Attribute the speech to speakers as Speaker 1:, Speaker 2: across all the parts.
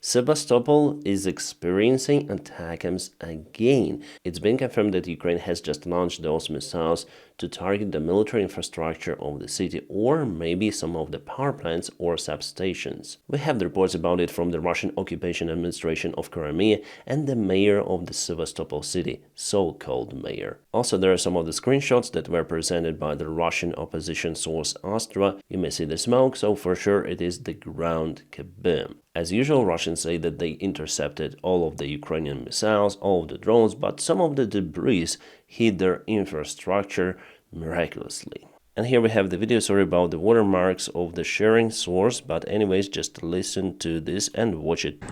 Speaker 1: Sevastopol is experiencing attacks again. It's been confirmed that Ukraine has just launched those missiles to target the military infrastructure of the city or maybe some of the power plants or substations. We have the reports about it from the Russian occupation administration of Crimea and the mayor of the Sevastopol city, so-called mayor. Also, there are some of the screenshots that were presented by the Russian opposition source Astra. You may see the smoke, so for sure it is the ground kaboom. As usual, Russians say that they intercepted all of the Ukrainian missiles, all of the drones, but some of the debris hit their infrastructure miraculously. And here we have the video, sorry about the watermarks of the sharing source, but anyways, just listen to this and watch it.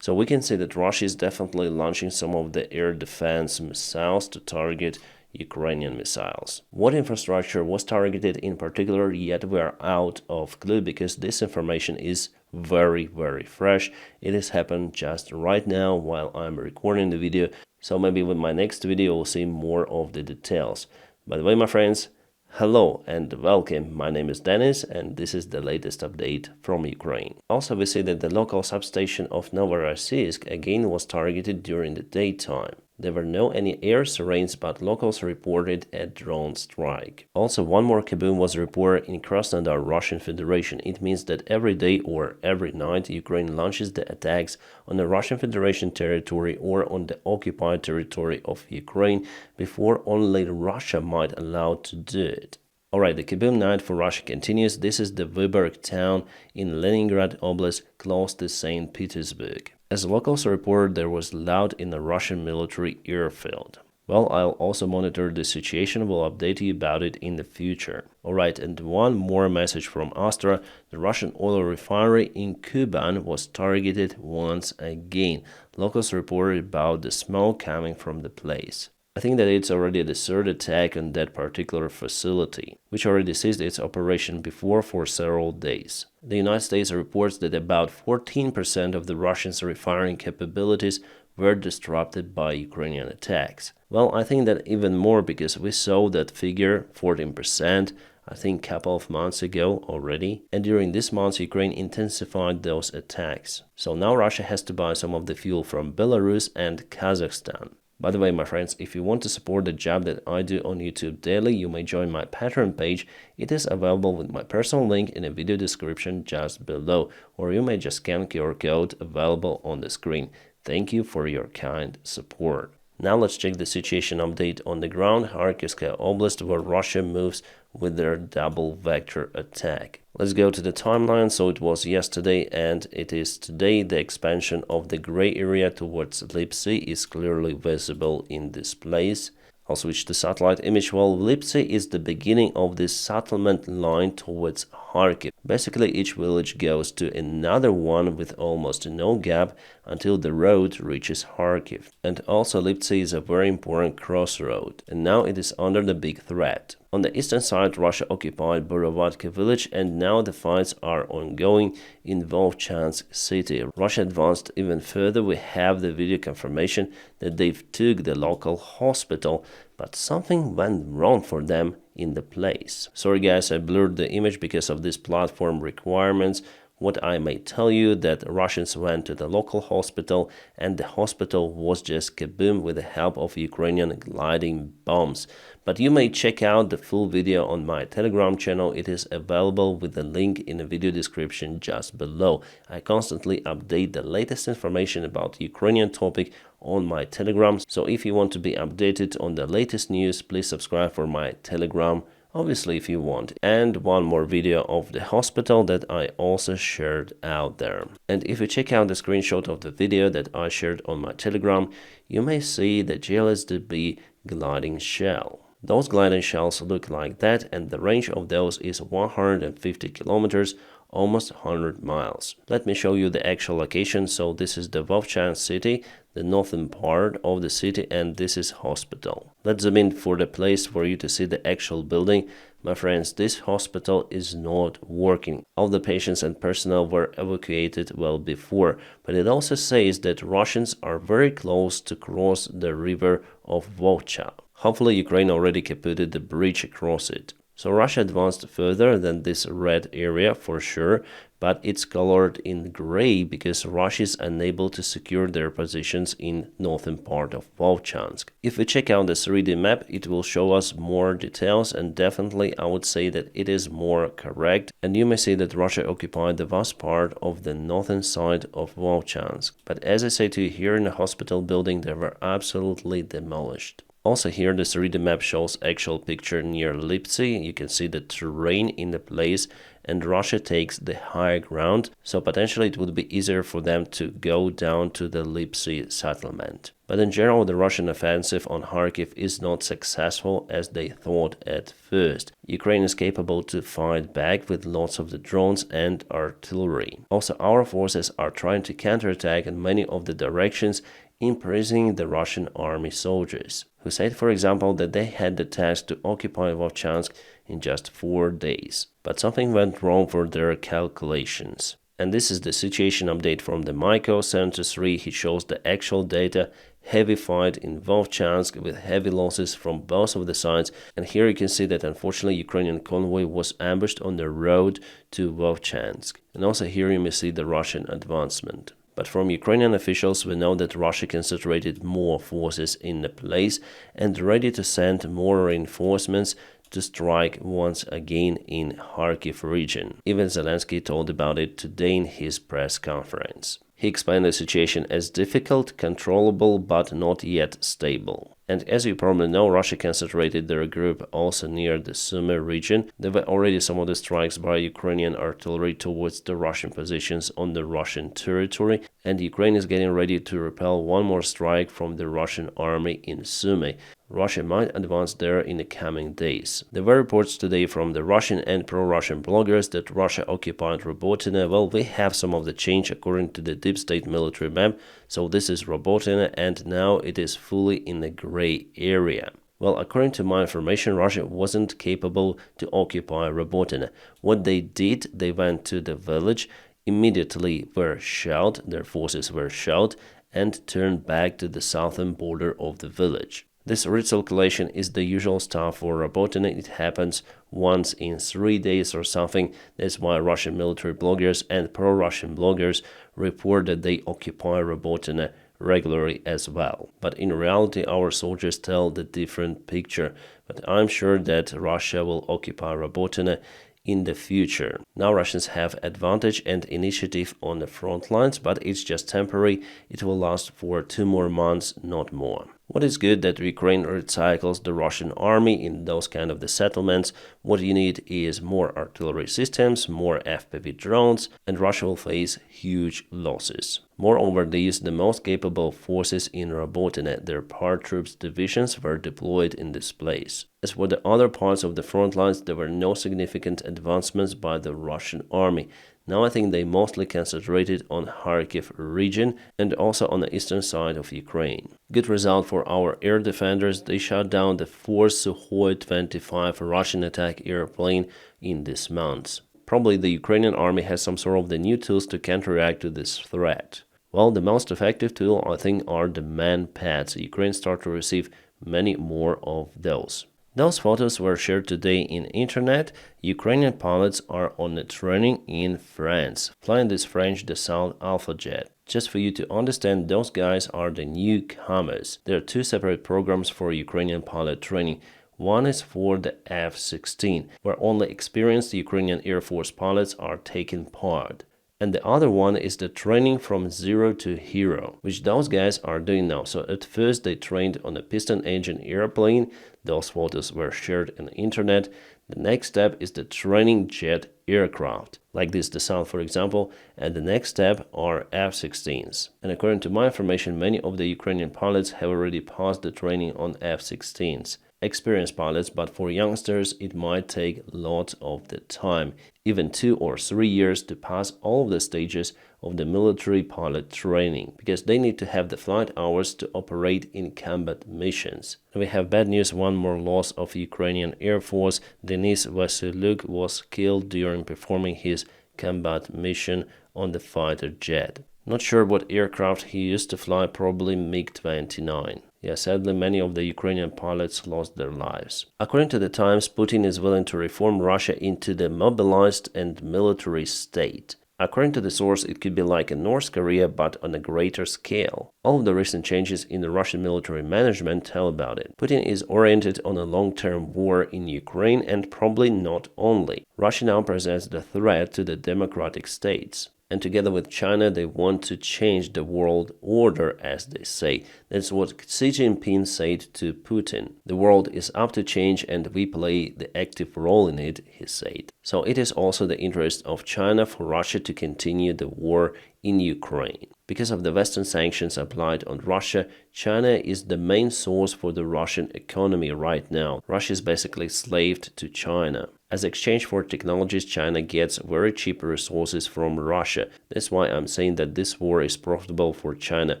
Speaker 1: So we can see that Russia is definitely launching some of the air defense missiles to target Ukrainian missiles. What infrastructure was targeted in particular, yet we are out of clue because this information is very fresh. It has happened just right now while I'm recording the video, so maybe with my next video we'll see more of the details. By the way, my friends, hello and welcome. My name is Dennis and this is the latest update from Ukraine. Also, we see that the local substation of Novorossiysk again was targeted during the daytime. There were no any air sirens, but locals reported a drone strike. Also, one more kaboom was reported in Krasnodar, Russian Federation. It means that every day or every night Ukraine launches the attacks on the Russian Federation territory or on the occupied territory of Ukraine before only Russia might allow to do it. Alright, the Kaboom Night for Russia continues. This is the Vyborg town in Leningrad Oblast, close to St. Petersburg. As locals reported, there was loud in the Russian military airfield. Well, I'll also monitor the situation, will update you about it in the future. Alright, and one more message from Astra. The Russian oil refinery in Kuban was targeted once again. Locals reported about the smoke coming from the place. I think that it's already the third attack on that particular facility, which already ceased its operation before for several days. The United States reports that about 14% of the Russians' refining capabilities were disrupted by Ukrainian attacks. Well, I think that even more because we saw that figure, 14%, I think a couple of months ago already, and during this month Ukraine intensified those attacks. So now Russia has to buy some of the fuel from Belarus and Kazakhstan. By the way, my friends, if you want to support the job that I do on YouTube daily, you may join my Patreon page. It is available with my personal link in the video description just below, or you may just scan QR code available on the screen. Thank you for your kind support. Now let's check the situation update on the ground, Kharkivska Oblast, where Russia moves with their double vector attack. Let's go to the timeline. So it was yesterday and it is today. The expansion of the gray area towards Lipsy is clearly visible in this place. I'll switch to satellite image. Well, Lipsy is the beginning of this settlement line towards Kharkiv. Basically, each village goes to another one with almost no gap until the road reaches Kharkiv. And also Lipsy is a very important crossroad, and now it is under the big threat. On the eastern side, Russia occupied Borovatka village, and now the fights are ongoing in Vovchansk city. Russia advanced even further. We have the video confirmation that they took the local hospital, but something went wrong for them in the place. Sorry guys, I blurred the image because of this platform requirements. What I may tell you that Russians went to the local hospital and the hospital was just kaboom with the help of Ukrainian gliding bombs. But you may check out the full video on my Telegram channel. It is available with the link in the video description just below. I constantly update the latest information about Ukrainian topic on my Telegram. So if you want to be updated on the latest news, please subscribe for my Telegram. Obviously, if you want. And one more video of the hospital that I also shared out there. And if you check out the screenshot of the video that I shared on my Telegram, you may see the GLSDB gliding shell. Those gliding shells look like that, and the range of those is 150 kilometers, almost 100 miles. Let me show you the actual location. So this is the Vovchansk city, the northern part of the city, and this is hospital. Let's zoom in for the place for you to see the actual building. My friends, this hospital is not working. All the patients and personnel were evacuated well before, but it also says that Russians are very close to cross the river of Volcha. Hopefully Ukraine already caputed the bridge across it. So Russia advanced further than this red area for sure, but it's colored in gray because Russia is unable to secure their positions in northern part of Volchansk. If we check out the 3D map, it will show us more details, and definitely I would say that it is more correct, and you may say that Russia occupied the vast part of the northern side of Volchansk. But as I say to you, here in the hospital building they were absolutely demolished. Also here the 3D map shows actual picture near Lipsy. You can see the terrain in the place, and Russia takes the high ground, so potentially it would be easier for them to go down to the Lipsy settlement. But in general, the Russian offensive on Kharkiv is not successful as they thought at first. Ukraine is capable to fight back with lots of the drones and artillery. Also, our forces are trying to counterattack in many of the directions, imprisoning the Russian army soldiers, who said, for example, that they had the task to occupy Volchansk in just 4 days. But something went wrong for their calculations. And this is the situation update from the Maiko 73. He shows the actual data. Heavy fight in Volchansk with heavy losses from both of the sides. And here you can see that unfortunately Ukrainian convoy was ambushed on the road to Volchansk. And also here you may see the Russian advancement. But from Ukrainian officials, we know that Russia concentrated more forces in the place and ready to send more reinforcements to strike once again in Kharkiv region. Even Zelensky told about it today in his press conference. He explained the situation as difficult, controllable, but not yet stable. And as you probably know, Russia concentrated their group also near the Sumy region. There were already some of the strikes by Ukrainian artillery towards the Russian positions on the Russian territory, and Ukraine is getting ready to repel one more strike from the Russian army in Sumy. Russia might advance there in the coming days. There were reports today from the Russian and pro-Russian bloggers that Russia occupied Robotyne. Well, we have some of the change according to the deep state military map. So this is Robotyne, and now it is fully in the gray area. Well, according to my information, Russia wasn't capable to occupy Robotyne. What they did, they went to the village, immediately were shelled, their forces were shelled, and turned back to the southern border of the village. This recalculation is the usual stuff for Robotyne. It happens once in 3 days or something. That's why Russian military bloggers and pro-Russian bloggers report that they occupy Robotyne regularly as well. But in reality, our soldiers tell the different picture. But I'm sure that Russia will occupy Robotyne in the future. Now Russians have advantage and initiative on the front lines, but it's just temporary. It will last for 2 more months, not more. What is good that Ukraine recycles the Russian army in those kind of the settlements. What you need is more artillery systems, more FPV drones, and Russia will face huge losses. Moreover, they use the most capable forces in Robotyne. Their paratroops divisions were deployed in this place. As for the other parts of the front lines, there were no significant advancements by the Russian army. Now I think they mostly concentrated on Kharkiv region and also on the eastern side of Ukraine. Good result for our air defenders. They shot down the 4th Sukhoi 25 Russian attack airplane in this month. Probably the Ukrainian army has some sort of the new tools to counteract to this threat. Well, the most effective tool I think are the man pads. Ukraine start to receive many more of those. Those photos were shared today in internet. Ukrainian pilots are on a training in France, flying this French Dassault Alpha jet. Just for you to understand, those guys are the newcomers. There are 2 separate programs for Ukrainian pilot training. One is for the F-16, where only experienced Ukrainian Air Force pilots are taking part. And the other one is the training from zero to hero, which those guys are doing now. So at first they trained on a piston engine airplane. Those photos were shared on the internet. The next step is the training jet aircraft, like this Dassault for example, and the next step are F-16s. And according to my information, many of the Ukrainian pilots have already passed the training on F-16s. Experienced pilots, but for youngsters it might take lots of the time, even 2 or 3 years to pass all of the stages of the military pilot training, because they need to have the flight hours to operate in combat missions. And we have bad news, one more loss of Ukrainian Air Force. Denis Vasylyuk was killed during performing his combat mission on the fighter jet. Not sure what aircraft he used to fly, probably MiG-29. Yeah, sadly, many of the Ukrainian pilots lost their lives. According to the Times, Putin is willing to reform Russia into the mobilized and military state. According to the source, it could be like a North Korea, but on a greater scale. All of the recent changes in the Russian military management tell about it. Putin is oriented on a long-term war in Ukraine, and probably not only. Russia now presents the threat to the democratic states. And together with China, they want to change the world order, as they say. That's what Xi Jinping said to Putin. The world is up to change and we play the active role in it, he said. So it is also the interest of China for Russia to continue the war in Ukraine. Because of the Western sanctions applied on Russia, China is the main source for the Russian economy right now. Russia is basically slaved to China. As exchange for technologies, China gets very cheap resources from Russia. That's why I'm saying that this war is profitable for China,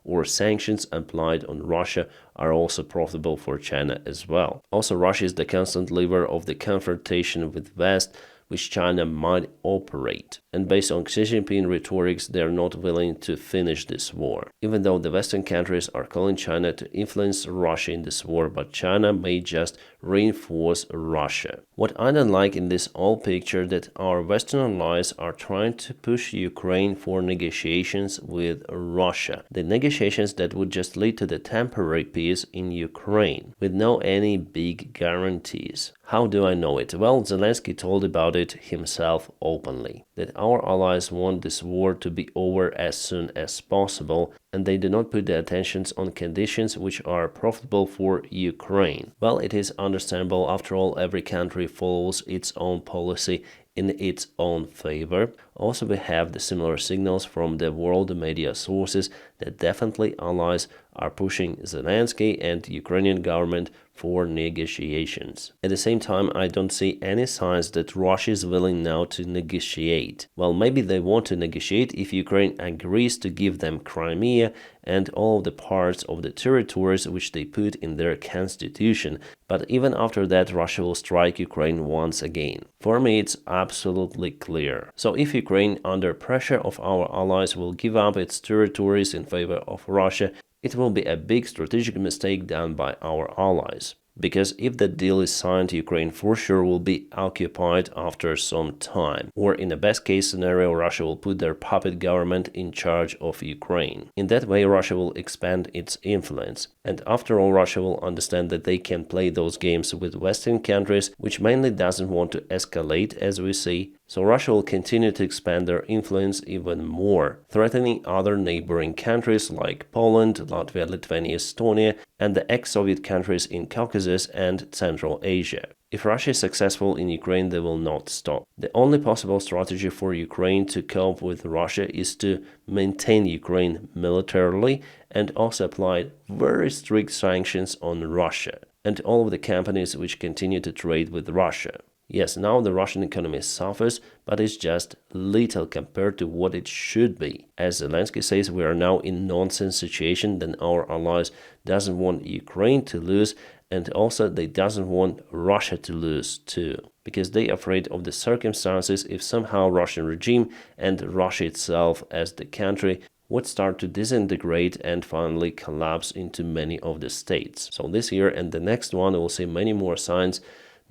Speaker 1: or sanctions applied on Russia are also profitable for China as well. Also, Russia is the constant lever of the confrontation with West, which China might operate. And based on Xi Jinping rhetorics, they are not willing to finish this war. Even though the Western countries are calling China to influence Russia in this war, but China may just reinforce Russia. What I don't like in this whole picture that our Western allies are trying to push Ukraine for negotiations with Russia. The negotiations that would just lead to the temporary peace in Ukraine, with no any big guarantees. How do I know it? Well, Zelensky told about it himself openly, that our allies want this war to be over as soon as possible, and they do not put the attentions on conditions which are profitable for Ukraine. Well, it is understandable. After all, every country follows its own policy in its own favor. Also, we have the similar signals from the world media sources that definitely allies are pushing Zelensky and the Ukrainian government for negotiations. At the same time, I don't see any signs that Russia is willing now to negotiate. Well, maybe they want to negotiate if Ukraine agrees to give them Crimea and all of the parts of the territories which they put in their constitution. But even after that, Russia will strike Ukraine once again. For me, it's absolutely clear. So if Ukraine, under pressure of our allies, will give up its territories in favor of Russia, it will be a big strategic mistake done by our allies. Because if the deal is signed, Ukraine for sure will be occupied after some time. Or in the best case scenario, Russia will put their puppet government in charge of Ukraine. In that way, Russia will expand its influence. And after all, Russia will understand that they can play those games with Western countries, which mainly doesn't want to escalate, as we see. So Russia will continue to expand their influence even more, threatening other neighboring countries like Poland, Latvia, Lithuania, Estonia, and the ex-Soviet countries in Caucasus and Central Asia. If Russia is successful in Ukraine, they will not stop. The only possible strategy for Ukraine to cope with Russia is to maintain Ukraine militarily and also apply very strict sanctions on Russia and all of the companies which continue to trade with Russia. Yes, now the Russian economy suffers, but it's just little compared to what it should be. As Zelensky says, we are now in nonsense situation, then our allies doesn't want Ukraine to lose, and also they doesn't want Russia to lose too. Because they are afraid of the circumstances if somehow Russian regime and Russia itself as the country would start to disintegrate and finally collapse into many of the states. So this year and the next one, we'll see many more signs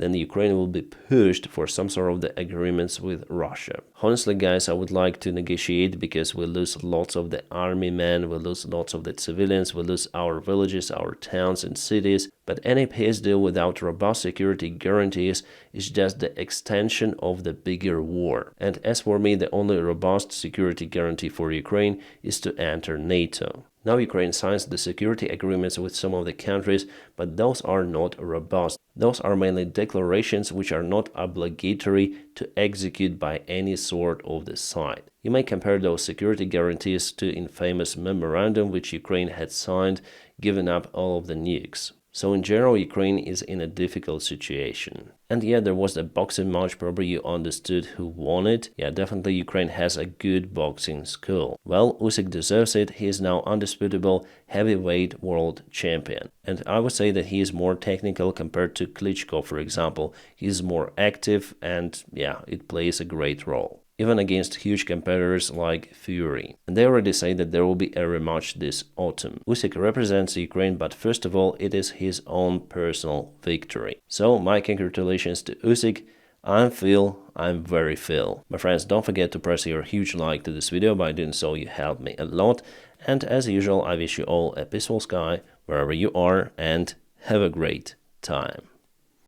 Speaker 1: then Ukraine will be pushed for some sort of the agreements with Russia. Honestly, guys, I would like to negotiate because we lose lots of the army men, we lose lots of the civilians, we lose our villages, our towns and cities. But any peace deal without robust security guarantees is just the extension of the bigger war. And as for me, the only robust security guarantee for Ukraine is to enter NATO. Now Ukraine signs the security agreements with some of the countries, but those are not robust. Those are mainly declarations which are not obligatory to execute by any sort of the side. You may compare those security guarantees to infamous memorandum which Ukraine had signed, giving up all of the nukes. So in general, Ukraine is in a difficult situation. And yeah, there was a boxing match, probably you understood who won it. Yeah, definitely Ukraine has a good boxing school. Well, Usyk deserves it. He is now undisputable heavyweight world champion. And I would say that he is more technical compared to Klitschko, for example. He is more active and yeah, it plays a great role. even against huge competitors like Fury. And they already say that there will be a rematch this autumn. Usyk represents Ukraine, but first of all, it is his own personal victory. So my congratulations to Usyk. I'm Phil, I'm very Phil. My friends, don't forget to press your huge like to this video. By doing so, you help me a lot. And as usual, I wish you all a peaceful sky wherever you are, and have a great time.